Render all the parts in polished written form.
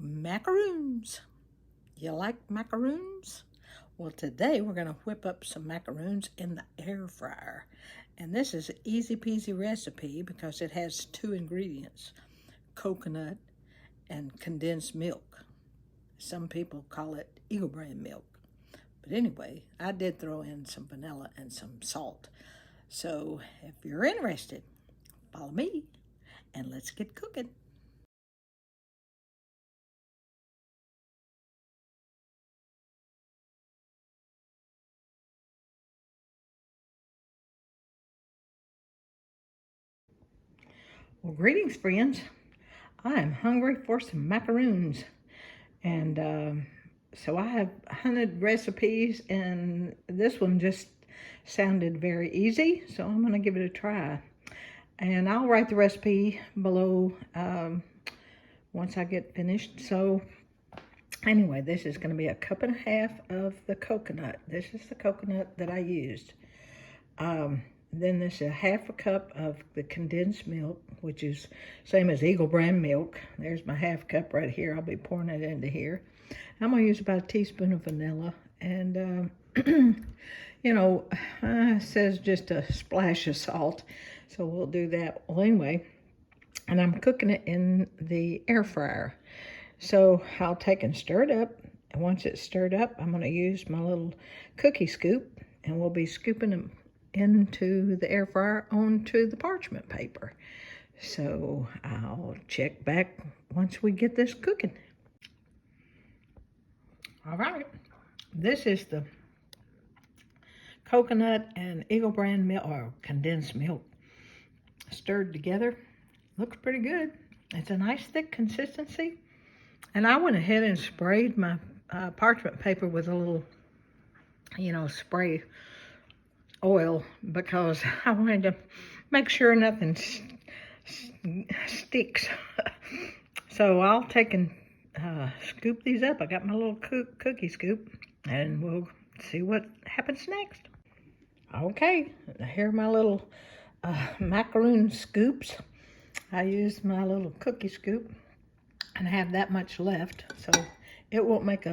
Macaroons. You like macaroons? Well, today we're going to whip up some macaroons in the air fryer. And this is an easy peasy recipe because it has two ingredients, coconut and condensed milk. Some people call it Eagle brand milk. But anyway, I did throw in some vanilla and some salt. So if you're interested, follow me and let's get cooking. Well, greetings, friends. I am hungry for some macaroons. And so I have hunted recipes, and this one just sounded very easy, so I'm going to give it a try. And I'll write the recipe below once I get finished. So anyway, this is going to be a cup and a half of the coconut. This is the coconut that I used. Then this is a half a cup of the condensed milk, which is same as Eagle brand milk. There's my half cup right here. I'll be pouring it into here. I'm going to use about a teaspoon of vanilla. And, it says just a splash of salt. So we'll do that. Well, anyway, and I'm cooking it in the air fryer. So I'll take and stir it up. And once it's stirred up, I'm going to use my little cookie scoop. And we'll be scooping them into the air fryer onto the parchment paper. So I'll check back once we get this cooking. All right, this is the coconut and Eagle brand milk, or condensed milk, stirred together. Looks pretty good. It's a nice thick consistency. And I went ahead and sprayed my parchment paper with a little, spray oil because I wanted to make sure nothing sticks. So I'll take and scoop these up. I got my little cookie scoop, and we'll see what happens next. Okay, here are my little macaroon scoops. I used my little cookie scoop, and I have that much left, so it won't make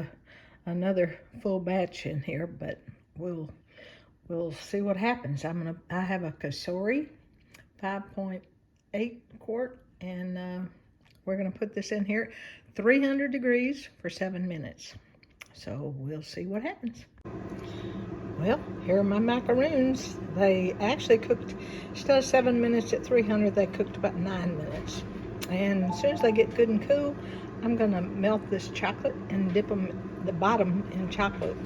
another full batch in here, but we'll see what happens. I have a Kasori 5.8 quart, and we're gonna put this in here 300 degrees for 7 minutes. So we'll see what happens. Well, here are my macaroons. They actually cooked, instead of 7 minutes at 300, they cooked about 9 minutes. And as soon as they get good and cool, I'm gonna melt this chocolate and dip them, the bottom, in chocolate.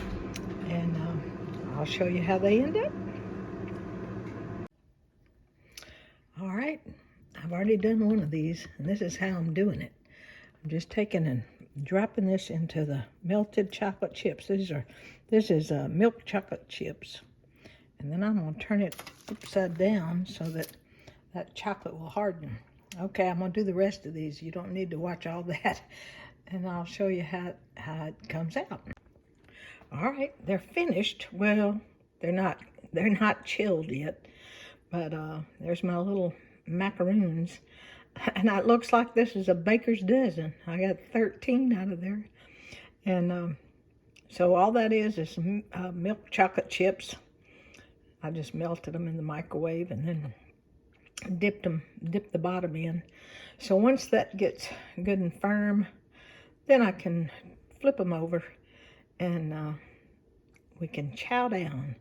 And I'll show you how they end up. All right, I've already done one of these, and this is how I'm doing it. I'm just taking and dropping this into the melted chocolate chips. This is milk chocolate chips. And then I'm gonna turn it upside down so that that chocolate will harden. Okay, I'm gonna do the rest of these. You don't need to watch all that. And I'll show you how it comes out. All right, they're finished. Well, they're not chilled yet, but there's my little macaroons. And it looks like this is a baker's dozen. I got 13 out of there. And so all that is milk chocolate chips. I just melted them in the microwave and then dipped the bottom in. So once that gets good and firm, then I can flip them over and we can chow down.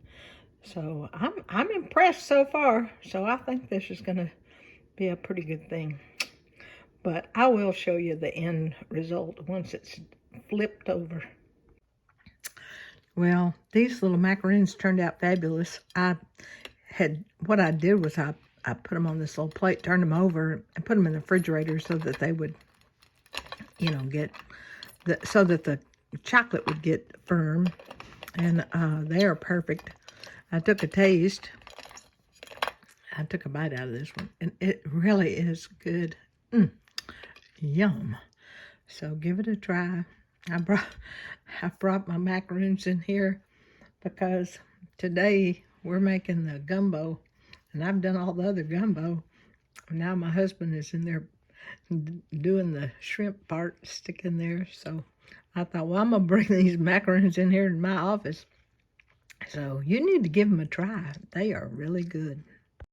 So I'm impressed so far. So I think this is gonna be a pretty good thing. But I will show you the end result once it's flipped over. Well, these little macaroons turned out fabulous. What I did was I put them on this little plate, turned them over, and put them in the refrigerator so that they would, so that the chocolate would get firm. And they are perfect. I took a taste. I took a bite out of this one, and it really is good. Yum. So give it a try. I brought my macaroons in here because today we're making the gumbo, and I've done all the other gumbo. Now my husband is in there doing the shrimp part, sticking there. So I thought, well, I'm going to bring these macaroons in here in my office. So you need to give them a try. They are really good.